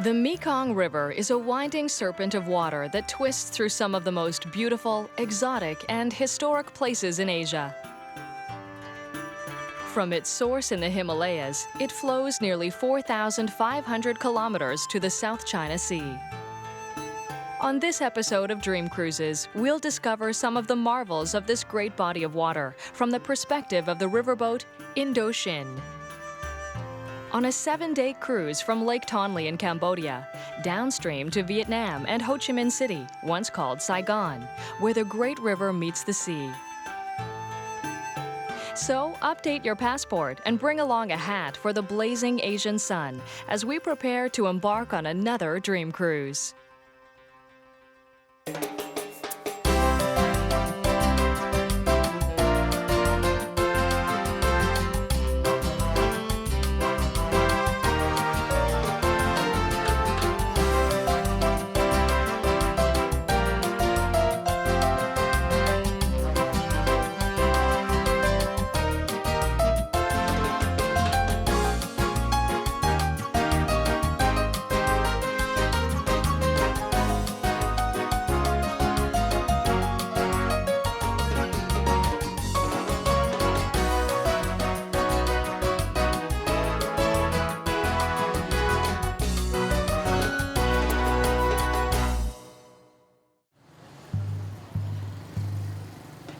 The Mekong River is a winding serpent of water that twists through some of the most beautiful, exotic, and historic places in Asia. From its source in the Himalayas, it flows nearly 4,500 kilometers to the South China Sea. On this episode of Dream Cruises, we'll discover some of the marvels of this great body of water from the perspective of the riverboat Indochine. On a 7-day cruise from Lake Tonle in Cambodia, downstream to Vietnam and Ho Chi Minh City, once called Saigon, where the Great River meets the sea. So, update your passport and bring along a hat for the blazing Asian sun as we prepare to embark on another dream cruise.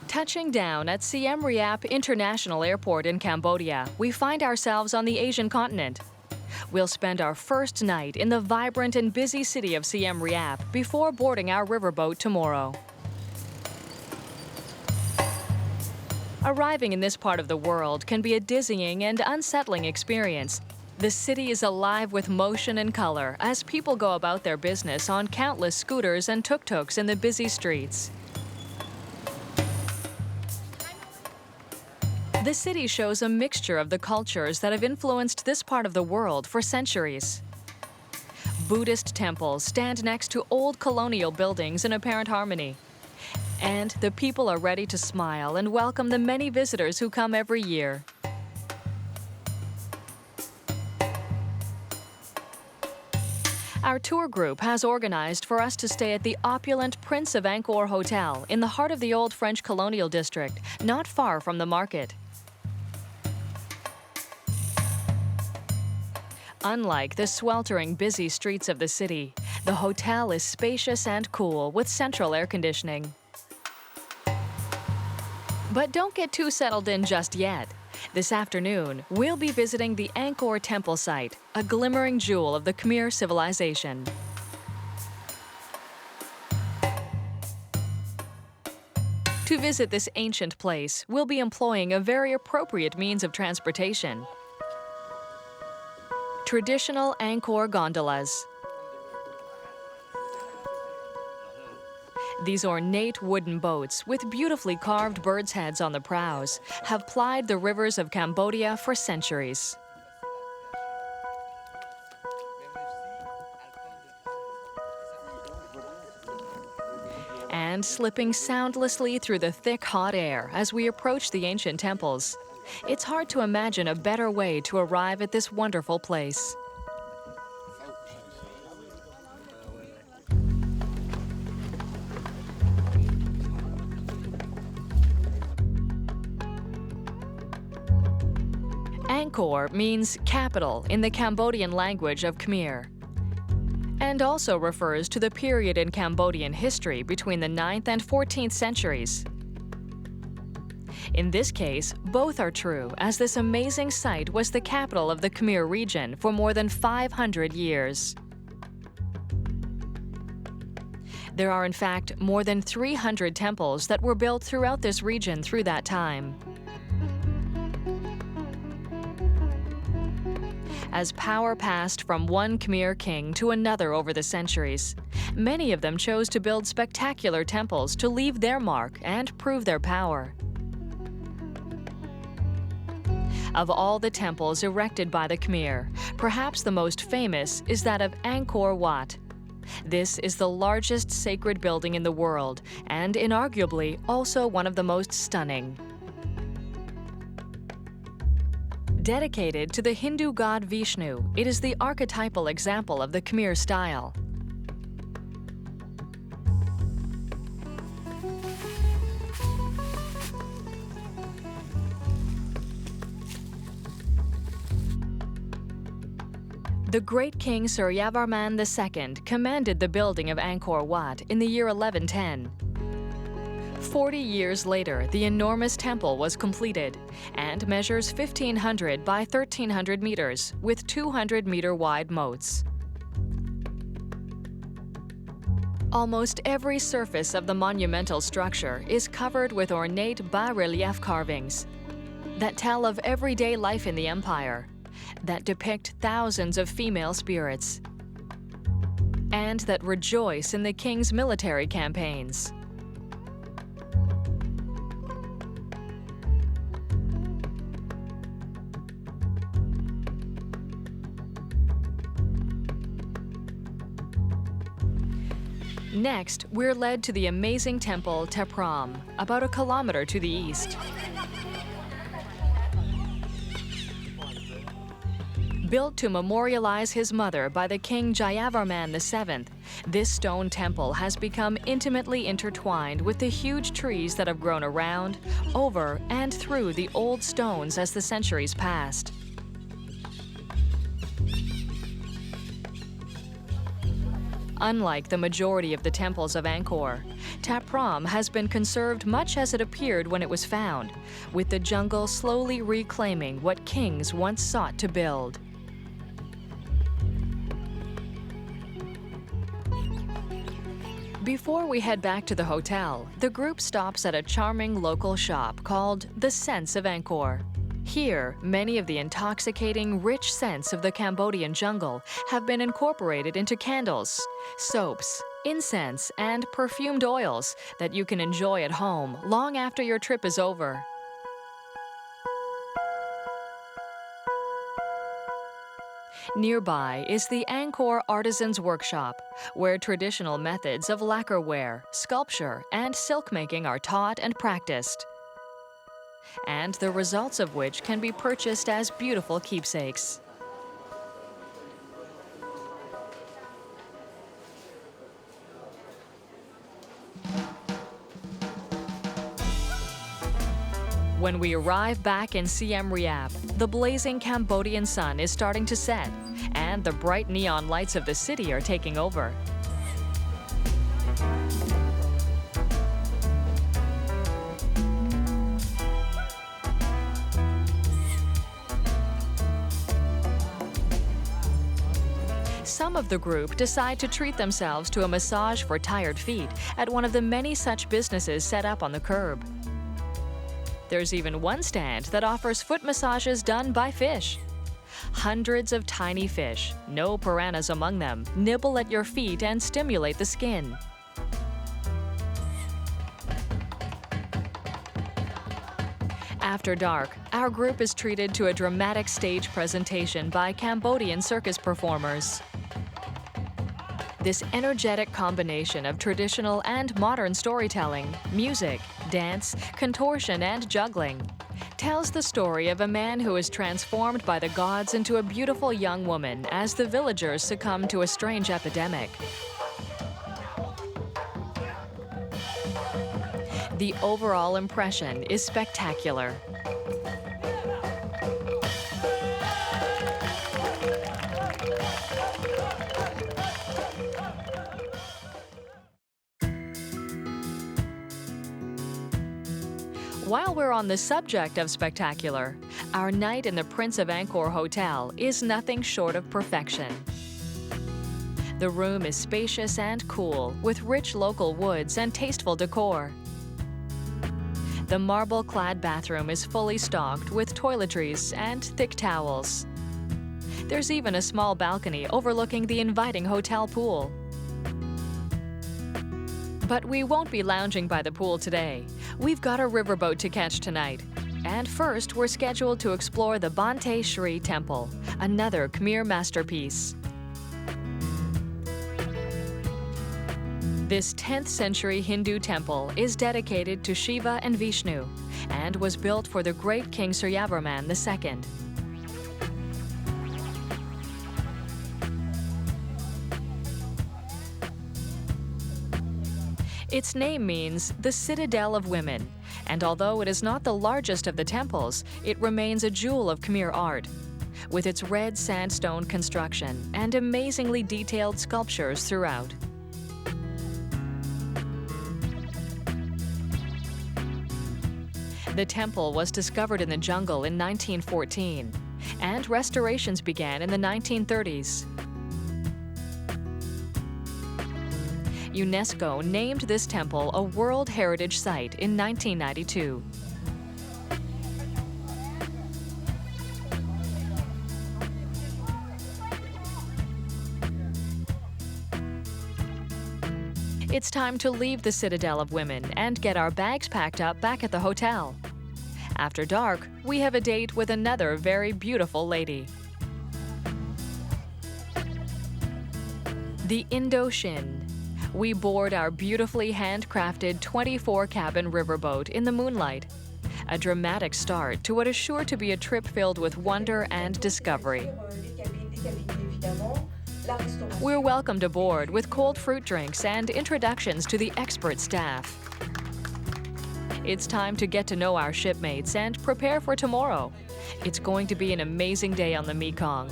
Touching down at Siem Reap International Airport in Cambodia, we find ourselves on the Asian continent. We'll spend our first night in the vibrant and busy city of Siem Reap before boarding our riverboat tomorrow. Arriving in this part of the world can be a dizzying and unsettling experience. The city is alive with motion and color as people go about their business on countless scooters and tuk-tuks in the busy streets. The city shows a mixture of the cultures that have influenced this part of the world for centuries. Buddhist temples stand next to old colonial buildings in apparent harmony. And the people are ready to smile and welcome the many visitors who come every year. Our tour group has organized for us to stay at the opulent Prince of Angkor Hotel in the heart of the old French colonial district, not far from the market. Unlike the sweltering, busy streets of the city, the hotel is spacious and cool with central air conditioning. But don't get too settled in just yet. This afternoon, we'll be visiting the Angkor Temple site, a glimmering jewel of the Khmer civilization. To visit this ancient place, we'll be employing a very appropriate means of transportation. Traditional Angkor gondolas. These ornate wooden boats with beautifully carved birds' heads on the prows have plied the rivers of Cambodia for centuries. And slipping soundlessly through the thick, hot air as we approach the ancient temples, it's hard to imagine a better way to arrive at this wonderful place. Angkor means capital in the Cambodian language of Khmer, and also refers to the period in Cambodian history between the 9th and 14th centuries. In this case, both are true, as this amazing site was the capital of the Khmer region for more than 500 years. There are in fact more than 300 temples that were built throughout this region through that time. As power passed from one Khmer king to another over the centuries, many of them chose to build spectacular temples to leave their mark and prove their power. Of all the temples erected by the Khmer, perhaps the most famous is that of Angkor Wat. This is the largest sacred building in the world and inarguably also one of the most stunning. Dedicated to the Hindu god Vishnu, it is the archetypal example of the Khmer style. The great king Suryavarman II commanded the building of Angkor Wat in the year 1110. 40 years later, the enormous temple was completed and measures 1,500 by 1,300 meters with 200-meter wide moats. Almost every surface of the monumental structure is covered with ornate bas-relief carvings that tell of everyday life in the empire, that depict thousands of female spirits, and that rejoice in the king's military campaigns. Next, we're led to the amazing temple Thepram, about a kilometer to the east. Built to memorialize his mother by the king Jayavarman VII, this stone temple has become intimately intertwined with the huge trees that have grown around, over, and through the old stones as the centuries passed. Unlike the majority of the temples of Angkor, Thepram has been conserved much as it appeared when it was found, with the jungle slowly reclaiming what kings once sought to build. Before we head back to the hotel, the group stops at a charming local shop called The Scents of Angkor. Here, many of the intoxicating, rich scents of the Cambodian jungle have been incorporated into candles, soaps, incense, and perfumed oils that you can enjoy at home long after your trip is over. Nearby is the Angkor Artisans Workshop, where traditional methods of lacquerware, sculpture, and silk making are taught and practiced, and the results of which can be purchased as beautiful keepsakes. When we arrive back in Siem Reap, the blazing Cambodian sun is starting to set, and the bright neon lights of the city are taking over. Some of the group decide to treat themselves to a massage for tired feet at one of the many such businesses set up on the curb. There's even one stand that offers foot massages done by fish. Hundreds of tiny fish, no piranhas among them, nibble at your feet and stimulate the skin. After dark, our group is treated to a dramatic stage presentation by Cambodian circus performers. This energetic combination of traditional and modern storytelling, music, dance, contortion, and juggling tells the story of a man who is transformed by the gods into a beautiful young woman as the villagers succumb to a strange epidemic. The overall impression is spectacular. While we're on the subject of spectacular, our night in the Prince of Angkor Hotel is nothing short of perfection. The room is spacious and cool, with rich local woods and tasteful decor. The marble-clad bathroom is fully stocked with toiletries and thick towels. There's even a small balcony overlooking the inviting hotel pool. But we won't be lounging by the pool today. We've got a riverboat to catch tonight. And first, we're scheduled to explore the Bante Shri Temple, another Khmer masterpiece. This 10th century Hindu temple is dedicated to Shiva and Vishnu and was built for the great King Suryavarman II. Its name means the Citadel of Women, and although it is not the largest of the temples, it remains a jewel of Khmer art. With its red sandstone construction and amazingly detailed sculptures throughout. The temple was discovered in the jungle in 1914, and restorations began in the 1930s. UNESCO named this temple a World Heritage Site in 1992. It's time to leave the Citadel of Women and get our bags packed up back at the hotel. After dark, we have a date with another very beautiful lady. The Indochine. We board our beautifully handcrafted 24-cabin riverboat in the moonlight. A dramatic start to what is sure to be a trip filled with wonder and discovery. We're welcomed aboard with cold fruit drinks and introductions to the expert staff. It's time to get to know our shipmates and prepare for tomorrow. It's going to be an amazing day on the Mekong.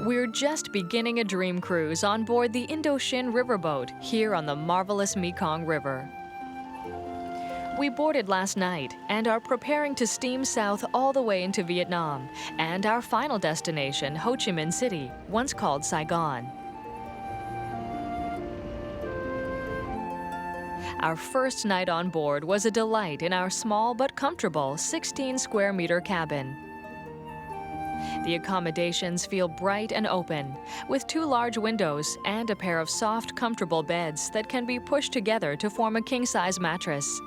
We're just beginning a dream cruise on board the Indochine Riverboat here on the marvelous Mekong River. We boarded last night and are preparing to steam south all the way into Vietnam and our final destination, Ho Chi Minh City, once called Saigon. Our first night on board was a delight in our small but comfortable 16-square-meter cabin. The accommodations feel bright and open, with 2 large windows and a pair of soft, comfortable beds that can be pushed together to form a king-size mattress.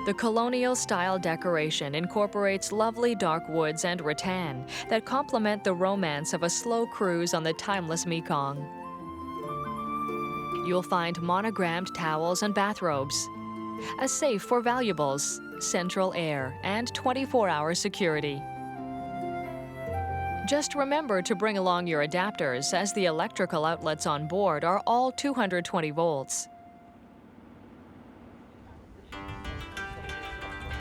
The colonial-style decoration incorporates lovely dark woods and rattan that complement the romance of a slow cruise on the timeless Mekong. You'll find monogrammed towels and bathrobes, a safe for valuables, central air, and 24-hour security. Just remember to bring along your adapters, as the electrical outlets on board are all 220 volts.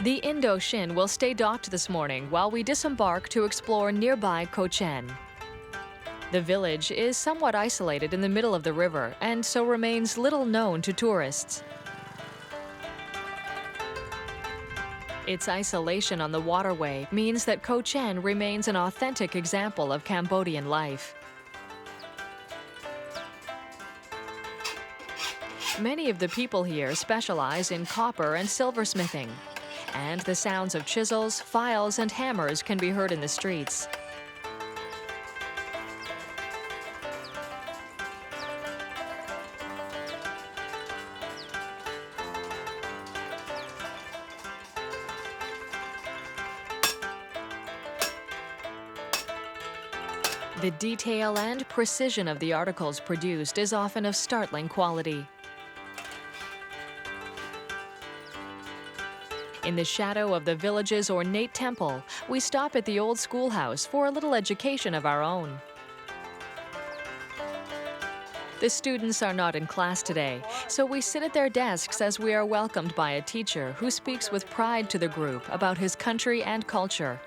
The Indochine will stay docked this morning while we disembark to explore nearby Co Chen. The village is somewhat isolated in the middle of the river and so remains little known to tourists. Its isolation on the waterway means that Co Chen remains an authentic example of Cambodian life. Many of the people here specialize in copper and silversmithing, and the sounds of chisels, files, and hammers can be heard in the streets. The detail and precision of the articles produced is often of startling quality. In the shadow of the village's ornate temple, we stop at the old schoolhouse for a little education of our own. The students are not in class today, so we sit at their desks as we are welcomed by a teacher who speaks with pride to the group about his country and culture,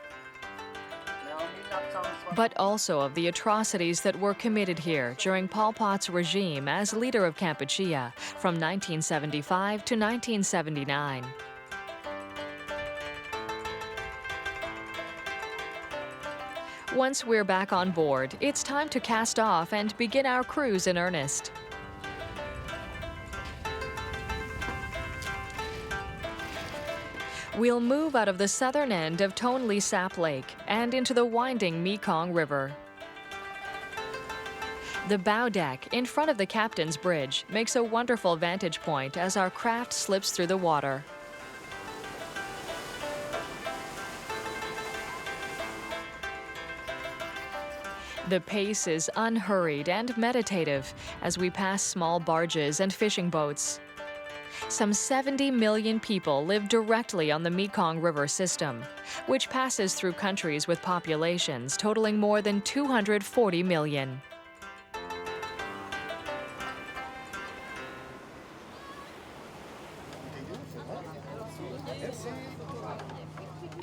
but also of the atrocities that were committed here during Pol Pot's regime as leader of Kampuchea from 1975 to 1979. Once we're back on board, it's time to cast off and begin our cruise in earnest. We'll move out of the southern end of Tonle Sap Lake and into the winding Mekong River. The bow deck in front of the captain's bridge makes a wonderful vantage point as our craft slips through the water. The pace is unhurried and meditative as we pass small barges and fishing boats. Some 70 million people live directly on the Mekong River system, which passes through countries with populations totaling more than 240 million.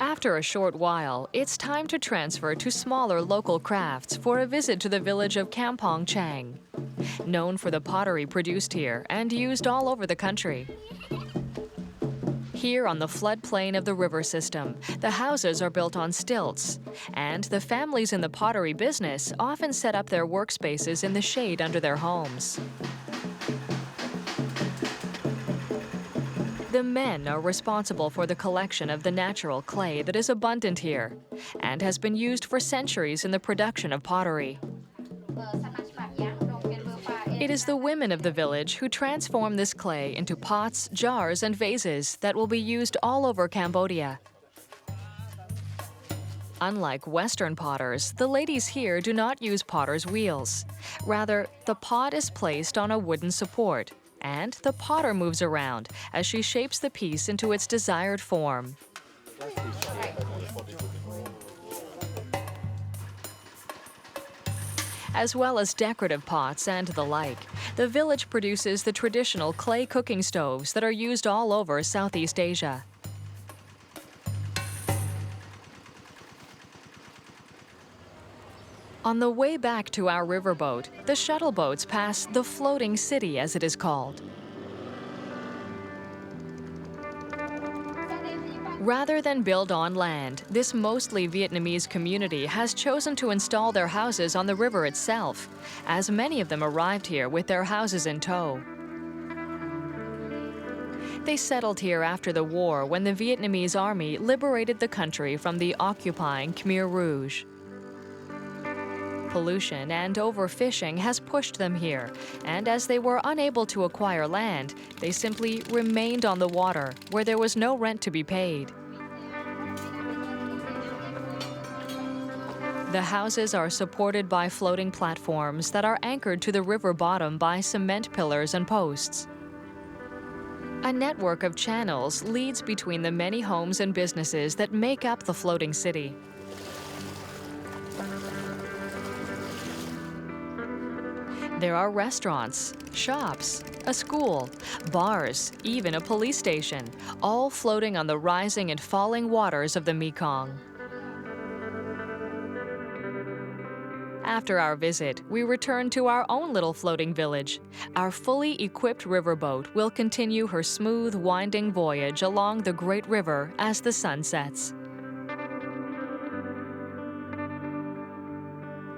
After a short while, it's time to transfer to smaller local crafts for a visit to the village of Kampong Chang, known for the pottery produced here and used all over the country. Here on the floodplain of the river system, the houses are built on stilts, and the families in the pottery business often set up their workspaces in the shade under their homes. The men are responsible for the collection of the natural clay that is abundant here and has been used for centuries in the production of pottery. It is the women of the village who transform this clay into pots, jars, and vases that will be used all over Cambodia. Unlike Western potters, the ladies here do not use potter's wheels. Rather, the pot is placed on a wooden support, and the potter moves around as she shapes the piece into its desired form. As well as decorative pots and the like, the village produces the traditional clay cooking stoves that are used all over Southeast Asia. On the way back to our riverboat, the shuttle boats pass the floating city, as it is called. Rather than build on land, this mostly Vietnamese community has chosen to install their houses on the river itself, as many of them arrived here with their houses in tow. They settled here after the war when the Vietnamese army liberated the country from the occupying Khmer Rouge. Pollution and overfishing has pushed them here, and as they were unable to acquire land, they simply remained on the water, where there was no rent to be paid. The houses are supported by floating platforms that are anchored to the river bottom by cement pillars and posts. A network of channels leads between the many homes and businesses that make up the floating city. There are restaurants, shops, a school, bars, even a police station, all floating on the rising and falling waters of the Mekong. After our visit, we return to our own little floating village. Our fully equipped riverboat will continue her smooth, winding voyage along the great river as the sun sets.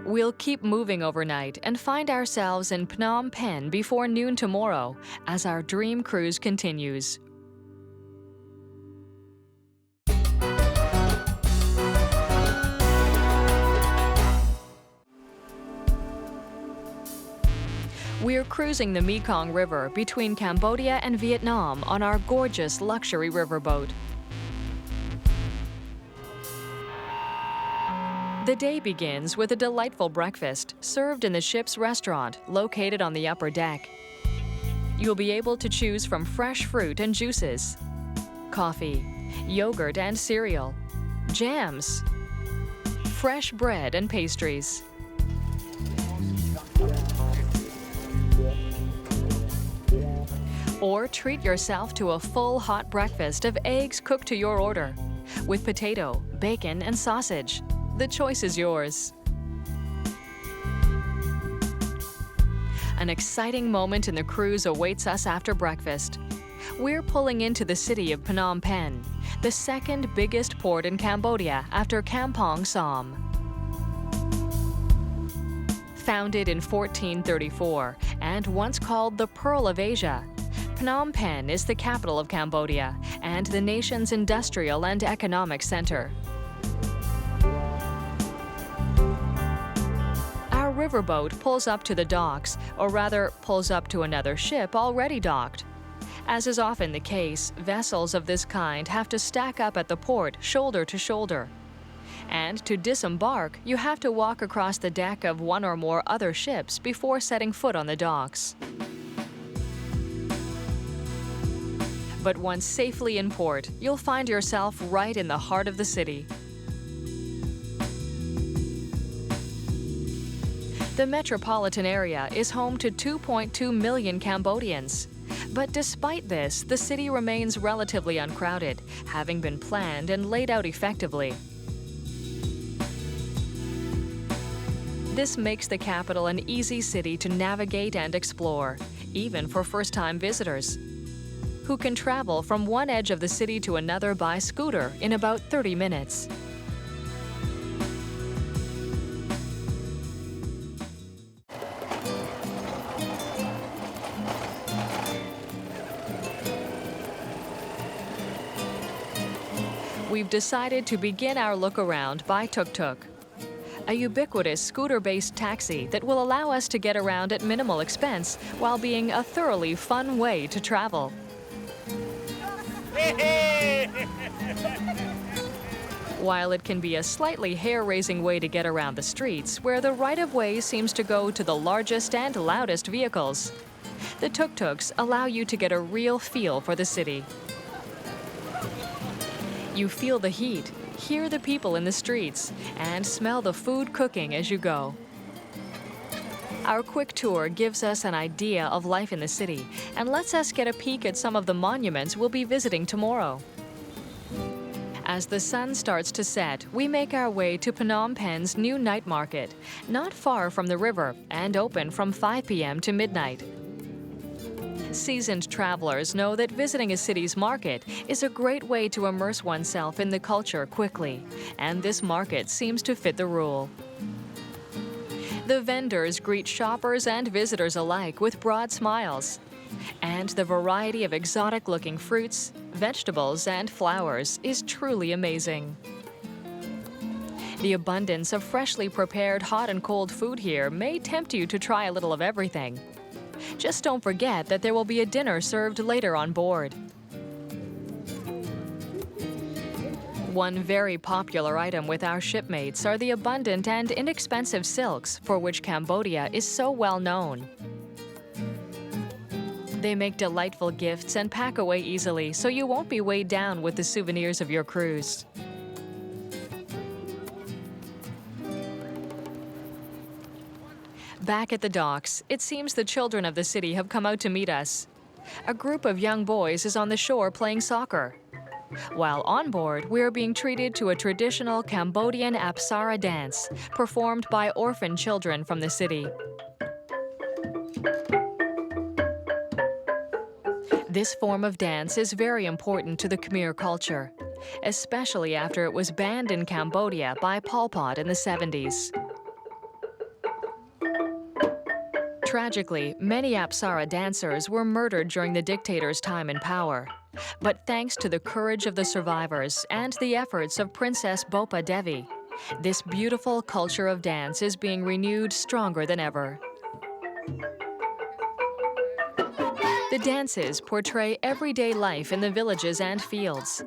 We'll keep moving overnight and find ourselves in Phnom Penh before noon tomorrow as our dream cruise continues. We're cruising the Mekong River between Cambodia and Vietnam on our gorgeous luxury riverboat. The day begins with a delightful breakfast served in the ship's restaurant located on the upper deck. You'll be able to choose from fresh fruit and juices, coffee, yogurt and cereal, jams, fresh bread and pastries. Or treat yourself to a full hot breakfast of eggs cooked to your order, with potato, bacon, and sausage. The choice is yours. An exciting moment in the cruise awaits us after breakfast. We're pulling into the city of Phnom Penh, the second biggest port in Cambodia after Kampong Som. Founded in 1434 and once called the Pearl of Asia, Phnom Penh is the capital of Cambodia and the nation's industrial and economic center. Our riverboat pulls up to the docks, or rather, pulls up to another ship already docked. As is often the case, vessels of this kind have to stack up at the port shoulder to shoulder. And to disembark, you have to walk across the deck of one or more other ships before setting foot on the docks. But once safely in port, you'll find yourself right in the heart of the city. The metropolitan area is home to 2.2 million Cambodians. But despite this, the city remains relatively uncrowded, having been planned and laid out effectively. This makes the capital an easy city to navigate and explore, even for first-time visitors, who can travel from one edge of the city to another by scooter in about 30 minutes. We've decided to begin our look around by tuk-tuk, a ubiquitous scooter-based taxi that will allow us to get around at minimal expense while being a thoroughly fun way to travel. While it can be a slightly hair-raising way to get around the streets, where the right-of-way seems to go to the largest and loudest vehicles, the tuk-tuks allow you to get a real feel for the city. You feel the heat, hear the people in the streets, and smell the food cooking as you go. Our quick tour gives us an idea of life in the city and lets us get a peek at some of the monuments we'll be visiting tomorrow. As the sun starts to set, we make our way to Phnom Penh's new night market, not far from the river and open from 5 p.m. to midnight. Seasoned travelers know that visiting a city's market is a great way to immerse oneself in the culture quickly, and this market seems to fit the rule. The vendors greet shoppers and visitors alike with broad smiles, and the variety of exotic-looking fruits, vegetables, and flowers is truly amazing. The abundance of freshly prepared hot and cold food here may tempt you to try a little of everything. Just don't forget that there will be a dinner served later on board. One very popular item with our shipmates are the abundant and inexpensive silks for which Cambodia is so well known. They make delightful gifts and pack away easily, so you won't be weighed down with the souvenirs of your cruise. Back at the docks, it seems the children of the city have come out to meet us. A group of young boys is on the shore playing soccer. While on board, we are being treated to a traditional Cambodian Apsara dance performed by orphan children from the city. This form of dance is very important to the Khmer culture, especially after it was banned in Cambodia by Pol Pot in the 70s. Tragically, many Apsara dancers were murdered during the dictator's time in power. But thanks to the courage of the survivors and the efforts of Princess Bopa Devi, this beautiful culture of dance is being renewed stronger than ever. The dances portray everyday life in the villages and fields.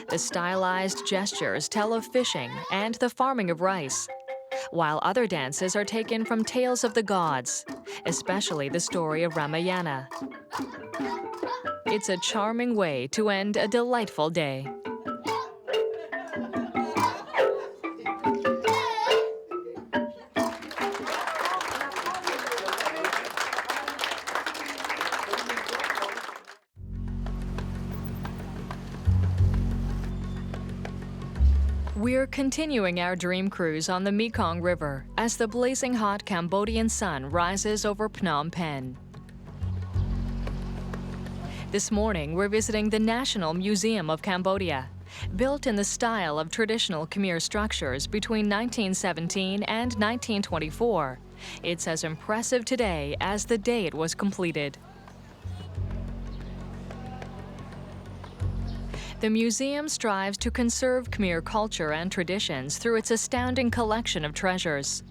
The stylized gestures tell of fishing and the farming of rice, while other dances are taken from tales of the gods, especially the story of Ramayana. It's a charming way to end a delightful day. We're continuing our dream cruise on the Mekong River as the blazing hot Cambodian sun rises over Phnom Penh. This morning, we're visiting the National Museum of Cambodia, built in the style of traditional Khmer structures between 1917 and 1924. It's as impressive today as the day it was completed. The museum strives to conserve Khmer culture and traditions through its astounding collection of treasures.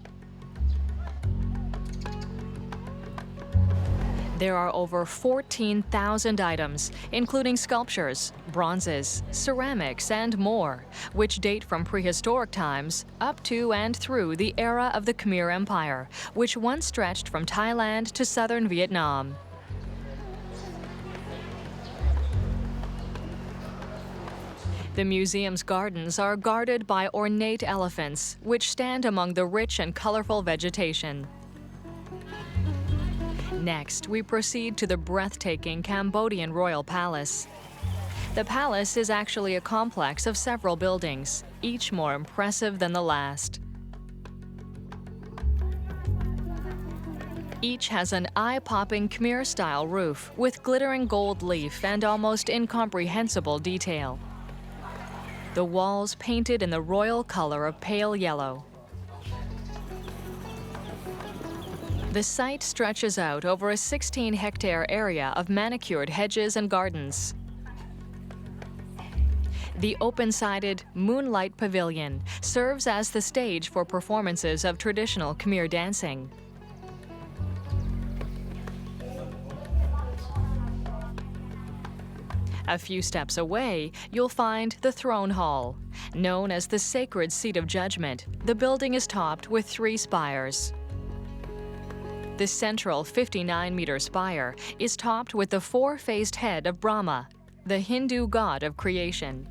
There are over 14,000 items, including sculptures, bronzes, ceramics, and more, which date from prehistoric times up to and through the era of the Khmer Empire, which once stretched from Thailand to southern Vietnam. The museum's gardens are guarded by ornate elephants, which stand among the rich and colorful vegetation. Next, we proceed to the breathtaking Cambodian Royal Palace. The palace is actually a complex of several buildings, each more impressive than the last. Each has an eye-popping Khmer-style roof with glittering gold leaf and almost incomprehensible detail. The walls painted in the royal color of pale yellow. The site stretches out over a 16-hectare area of manicured hedges and gardens. The open-sided Moonlight Pavilion serves as the stage for performances of traditional Khmer dancing. A few steps away, you'll find the Throne Hall. Known as the Sacred Seat of Judgment, the building is topped with 3 spires. The central 59-meter spire is topped with the 4-faced head of Brahma, the Hindu god of creation.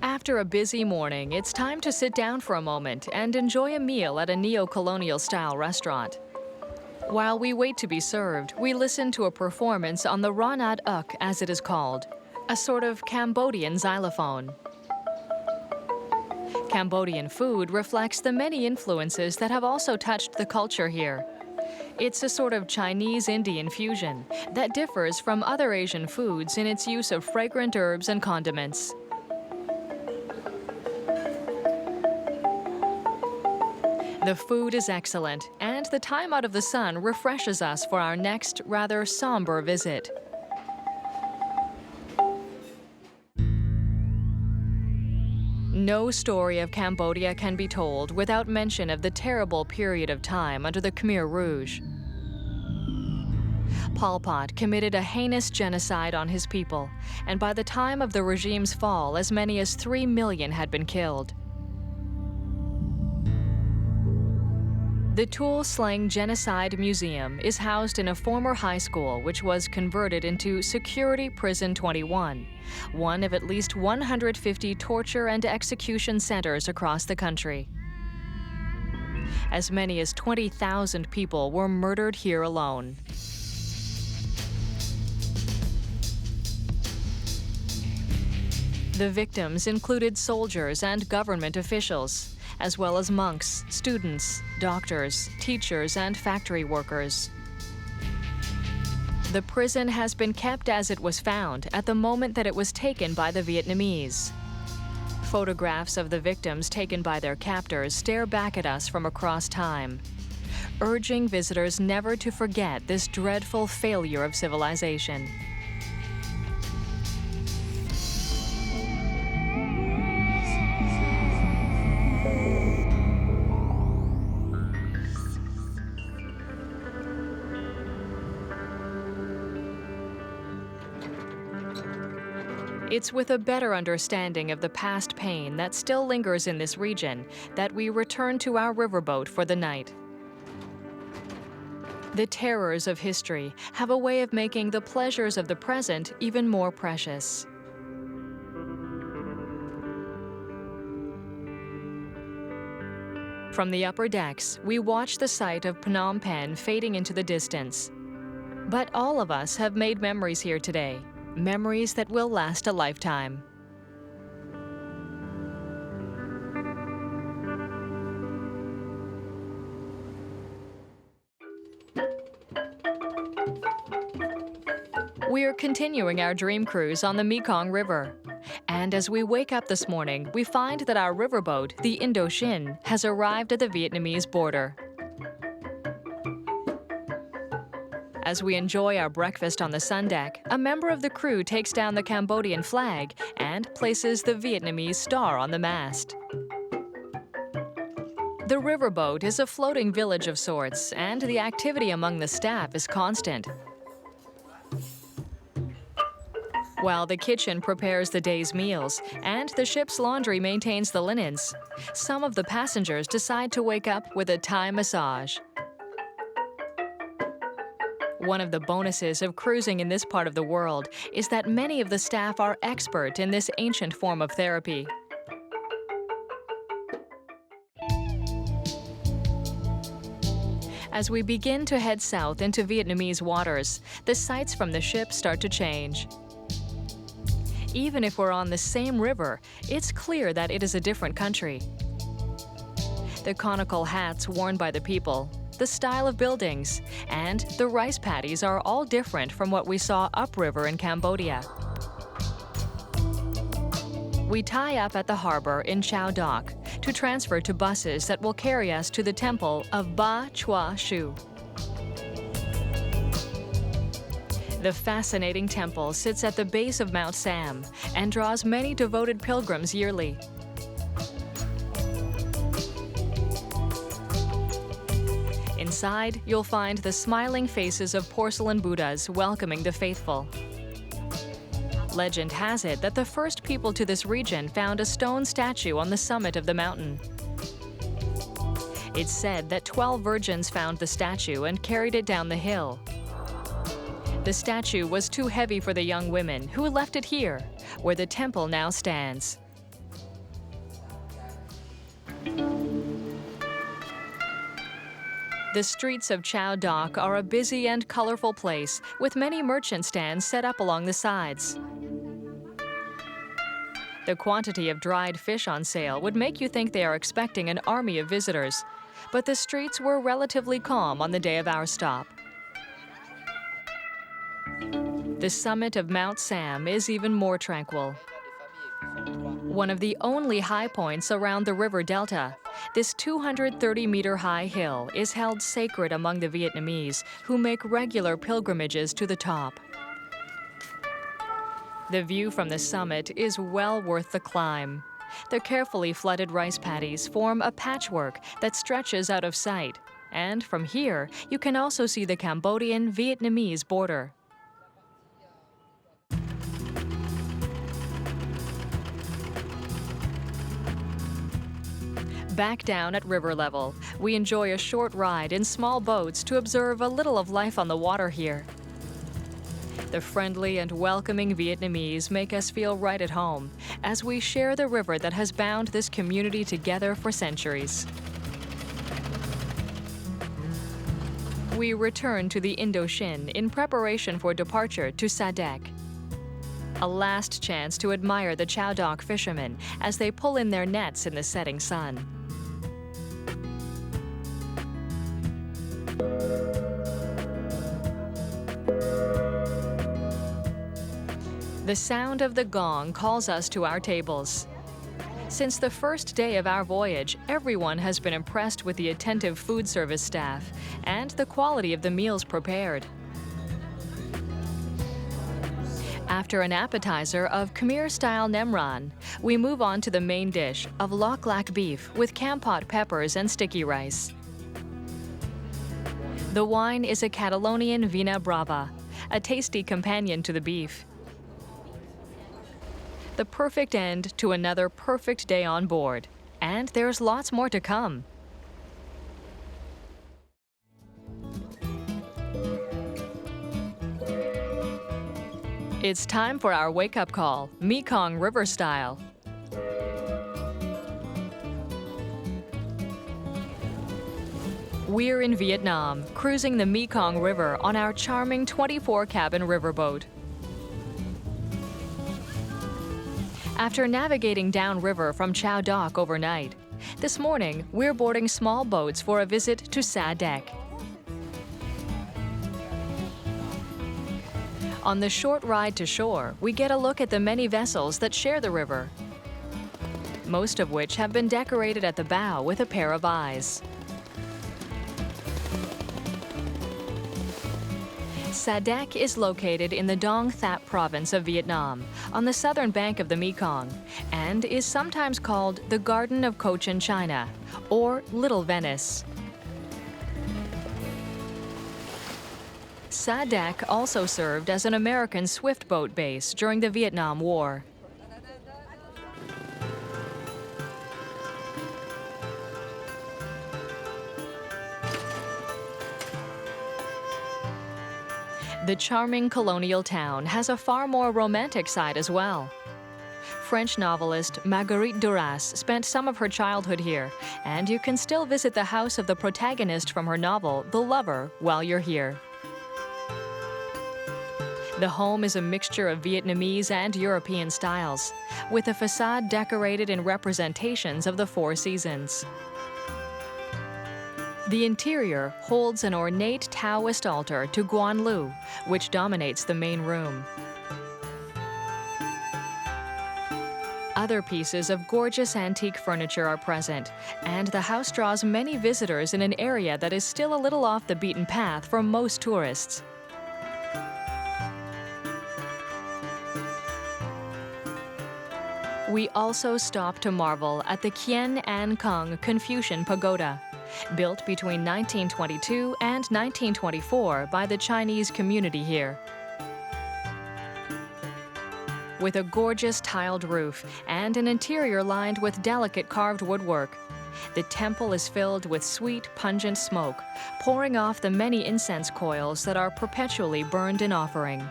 After a busy morning, it's time to sit down for a moment and enjoy a meal at a neo-colonial style restaurant. While we wait to be served, we listen to a performance on the Ranat Uk, as it is called, a sort of Cambodian xylophone. Cambodian food reflects the many influences that have also touched the culture here. It's a sort of Chinese-Indian fusion that differs from other Asian foods in its use of fragrant herbs and condiments. The food is excellent, and the time out of the sun refreshes us for our next, rather somber visit. No story of Cambodia can be told without mention of the terrible period of time under the Khmer Rouge. Pol Pot committed a heinous genocide on his people, and by the time of the regime's fall, as many as 3 million had been killed. The Toul Slang Genocide Museum is housed in a former high school which was converted into Security Prison 21, one of at least 150 torture and execution centers across the country. As many as 20,000 people were murdered here alone. The victims included soldiers and government officials, as well as monks, students, doctors, teachers, and factory workers. The prison has been kept as it was found at the moment that it was taken by the Vietnamese. Photographs of the victims taken by their captors stare back at us from across time, urging visitors never to forget this dreadful failure of civilization. It's with a better understanding of the past pain that still lingers in this region that we return to our riverboat for the night. The terrors of history have a way of making the pleasures of the present even more precious. From the upper decks, we watch the sight of Phnom Penh fading into the distance. But all of us have made memories here today. Memories that will last a lifetime. We're continuing our dream cruise on the Mekong River. And as we wake up this morning, we find that our riverboat, the Indochine, has arrived at the Vietnamese border. As we enjoy our breakfast on the sun deck, a member of the crew takes down the Cambodian flag and places the Vietnamese star on the mast. The riverboat is a floating village of sorts, and the activity among the staff is constant. While the kitchen prepares the day's meals and the ship's laundry maintains the linens, some of the passengers decide to wake up with a Thai massage. One of the bonuses of cruising in this part of the world is that many of the staff are expert in this ancient form of therapy. As we begin to head south into Vietnamese waters, the sights from the ship start to change. Even if we're on the same river, it's clear that it is a different country. The conical hats worn by the people, the style of buildings, and the rice paddies are all different from what we saw upriver in Cambodia. We tie up at the harbor in Chau Dock to transfer to buses that will carry us to the temple of Ba Chua Shu. The fascinating temple sits at the base of Mount Sam and draws many devoted pilgrims yearly. Inside, you'll find the smiling faces of porcelain Buddhas welcoming the faithful. Legend has it that the first people to this region found a stone statue on the summit of the mountain. It's said that 12 virgins found the statue and carried it down the hill. The statue was too heavy for the young women, who left it here, where the temple now stands. The streets of Chau Dock are a busy and colorful place, with many merchant stands set up along the sides. The quantity of dried fish on sale would make you think they are expecting an army of visitors, but the streets were relatively calm on the day of our stop. The summit of Mount Sam is even more tranquil. One of the only high points around the river delta, this 230-meter-high hill is held sacred among the Vietnamese, who make regular pilgrimages to the top. The view from the summit is well worth the climb. The carefully flooded rice paddies form a patchwork that stretches out of sight, and from here, you can also see the Cambodian-Vietnamese border. Back down at river level, we enjoy a short ride in small boats to observe a little of life on the water here. The friendly and welcoming Vietnamese make us feel right at home as we share the river that has bound this community together for centuries. We return to the Indochine in preparation for departure to Sa Dec. A last chance to admire the Chau Dock fishermen as they pull in their nets in the setting sun. The sound of the gong calls us to our tables. Since the first day of our voyage, everyone has been impressed with the attentive food service staff and the quality of the meals prepared. After an appetizer of Khmer-style nemran, we move on to the main dish of lok lak beef with campot peppers and sticky rice. The wine is a Catalonian Vina Brava, a tasty companion to the beef. The perfect end to another perfect day on board, and there's lots more to come. It's time for our wake-up call, Mekong River style. We're in Vietnam, cruising the Mekong River on our charming 24-cabin riverboat. After navigating downriver from Chau Dock overnight, this morning we're boarding small boats for a visit to Sa Dec. On the short ride to shore, we get a look at the many vessels that share the river, most of which have been decorated at the bow with a pair of eyes. Sa Dec is located in the Dong Thap province of Vietnam, on the southern bank of the Mekong, and is sometimes called the Garden of Cochin China, or Little Venice. Sa Dec also served as an American swift boat base during the Vietnam War. The charming colonial town has a far more romantic side as well. French novelist Marguerite Duras spent some of her childhood here, and you can still visit the house of the protagonist from her novel, The Lover, while you're here. The home is a mixture of Vietnamese and European styles, with a facade decorated in representations of the four seasons. The interior holds an ornate Taoist altar to Guan Lu, which dominates the main room. Other pieces of gorgeous antique furniture are present, and the house draws many visitors in an area that is still a little off the beaten path for most tourists. We also stop to marvel at the Kien An Kong Confucian Pagoda, built between 1922 and 1924 by the Chinese community here. With a gorgeous tiled roof and an interior lined with delicate carved woodwork, the temple is filled with sweet, pungent smoke, pouring off the many incense coils that are perpetually burned in offering.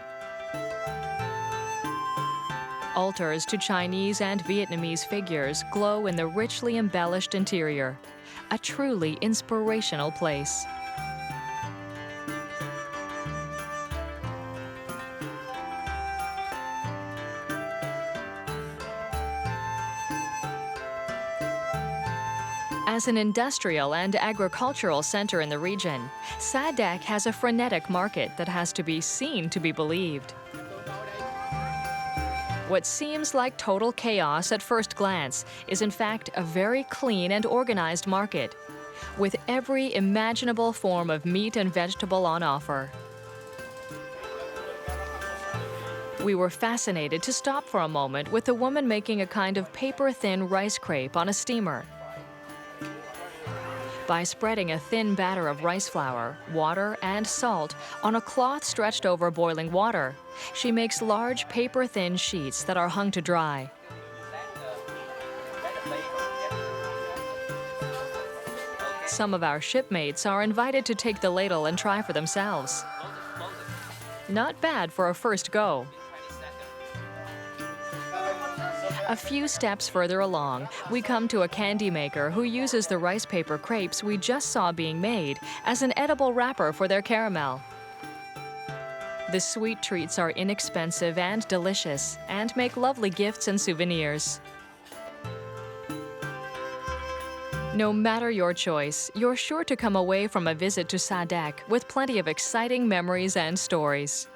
Altars to Chinese and Vietnamese figures glow in the richly embellished interior, a truly inspirational place. As an industrial and agricultural center in the region, Sa Dec has a frenetic market that has to be seen to be believed. What seems like total chaos at first glance is in fact a very clean and organized market, with every imaginable form of meat and vegetable on offer. We were fascinated to stop for a moment with a woman making a kind of paper-thin rice crepe on a steamer. By spreading a thin batter of rice flour, water, and salt on a cloth stretched over boiling water, she makes large paper-thin sheets that are hung to dry. Some of our shipmates are invited to take the ladle and try for themselves. Not bad for a first go. A few steps further along, we come to a candy maker who uses the rice paper crepes we just saw being made as an edible wrapper for their caramel. The sweet treats are inexpensive and delicious and make lovely gifts and souvenirs. No matter your choice, you're sure to come away from a visit to Sa Dec with plenty of exciting memories and stories.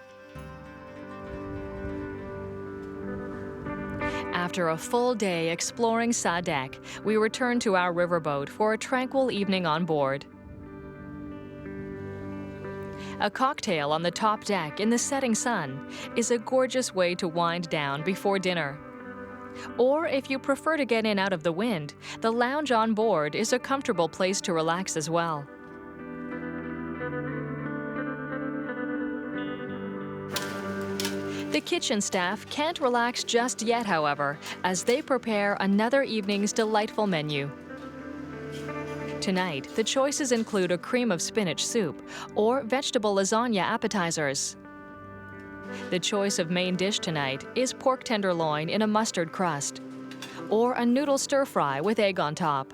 After a full day exploring Sa Dec, we return to our riverboat for a tranquil evening on board. A cocktail on the top deck in the setting sun is a gorgeous way to wind down before dinner. Or if you prefer to get in out of the wind, the lounge on board is a comfortable place to relax as well. The kitchen staff can't relax just yet, however, as they prepare another evening's delightful menu. Tonight, the choices include a cream of spinach soup or vegetable lasagna appetizers. The choice of main dish tonight is pork tenderloin in a mustard crust, or a noodle stir-fry with egg on top.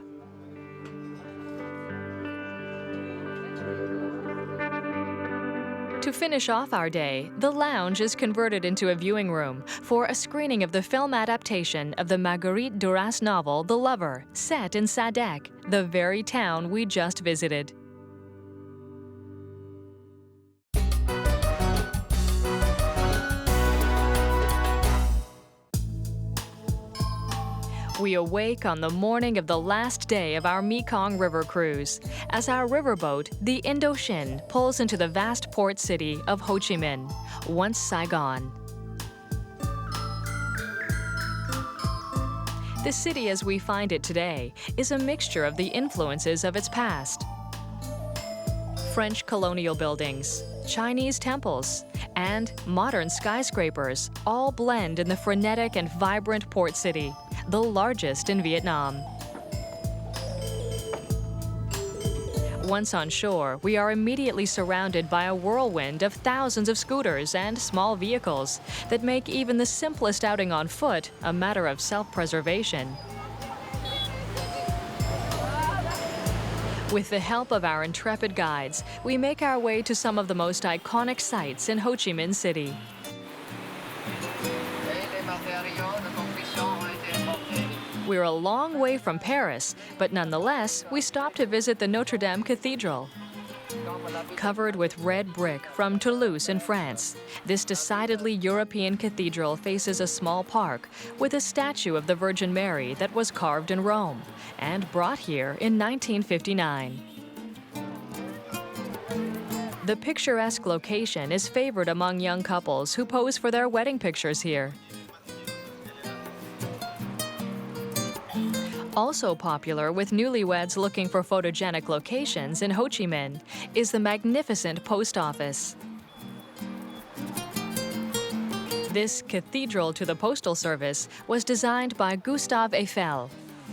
To finish off our day, the lounge is converted into a viewing room for a screening of the film adaptation of the Marguerite Duras novel, The Lover, set in Sa Dec, the very town we just visited. We awake on the morning of the last day of our Mekong River cruise, as our riverboat, the Indochine, pulls into the vast port city of Ho Chi Minh, once Saigon. The city as we find it today is a mixture of the influences of its past. French colonial buildings, Chinese temples, and modern skyscrapers all blend in the frenetic and vibrant port city, the largest in Vietnam. Once on shore, we are immediately surrounded by a whirlwind of thousands of scooters and small vehicles that make even the simplest outing on foot a matter of self-preservation. With the help of our intrepid guides, we make our way to some of the most iconic sites in Ho Chi Minh City. We're a long way from Paris, but nonetheless, we stop to visit the Notre Dame Cathedral. Covered with red brick from Toulouse in France, this decidedly European cathedral faces a small park with a statue of the Virgin Mary that was carved in Rome and brought here in 1959. The picturesque location is favored among young couples who pose for their wedding pictures here. Also popular with newlyweds looking for photogenic locations in Ho Chi Minh is the magnificent post office. This cathedral to the postal service was designed by Gustave Eiffel,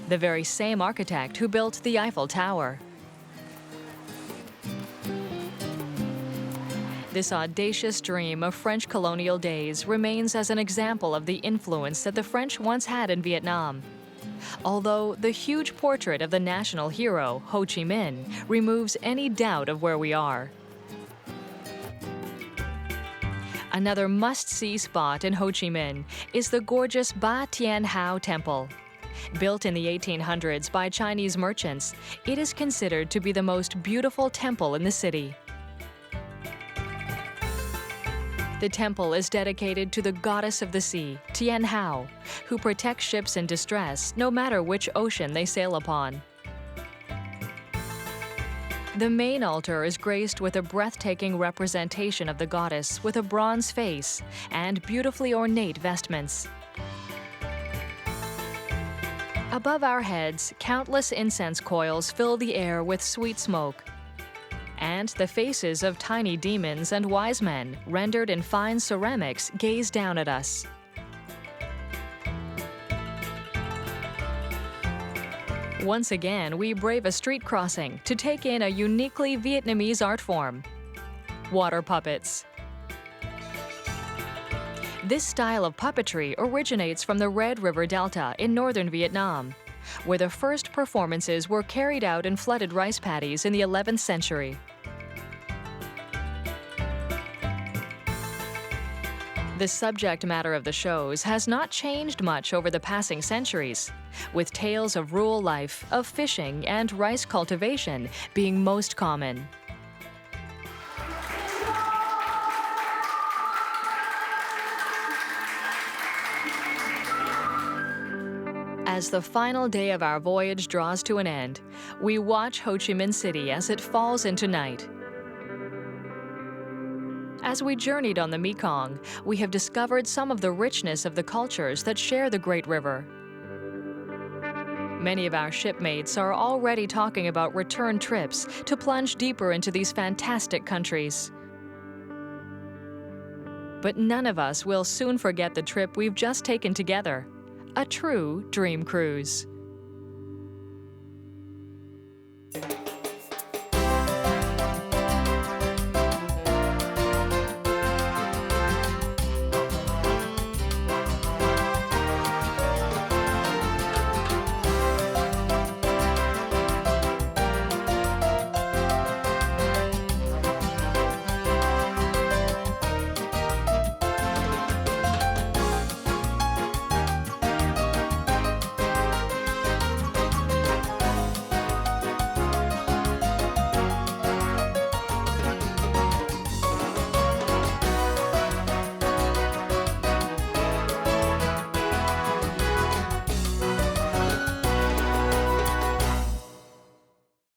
the very same architect who built the Eiffel Tower. This audacious dream of French colonial days remains as an example of the influence that the French once had in Vietnam. Although the huge portrait of the national hero, Ho Chi Minh, removes any doubt of where we are. Another must-see spot in Ho Chi Minh is the gorgeous Ba Tien Hao Temple. Built in the 1800s by Chinese merchants, it is considered to be the most beautiful temple in the city. The temple is dedicated to the goddess of the sea, Tien Hao, who protects ships in distress no matter which ocean they sail upon. The main altar is graced with a breathtaking representation of the goddess with a bronze face and beautifully ornate vestments. Above our heads, countless incense coils fill the air with sweet smoke. And the faces of tiny demons and wise men, rendered in fine ceramics, gaze down at us. Once again, we brave a street crossing to take in a uniquely Vietnamese art form: water puppets. This style of puppetry originates from the Red River Delta in northern Vietnam, where the first performances were carried out in flooded rice paddies in the 11th century. The subject matter of the shows has not changed much over the passing centuries, with tales of rural life, of fishing, and rice cultivation being most common. As the final day of our voyage draws to an end, we watch Ho Chi Minh City as it falls into night. As we journeyed on the Mekong, we have discovered some of the richness of the cultures that share the Great River. Many of our shipmates are already talking about return trips to plunge deeper into these fantastic countries. But none of us will soon forget the trip we've just taken together, a true dream cruise.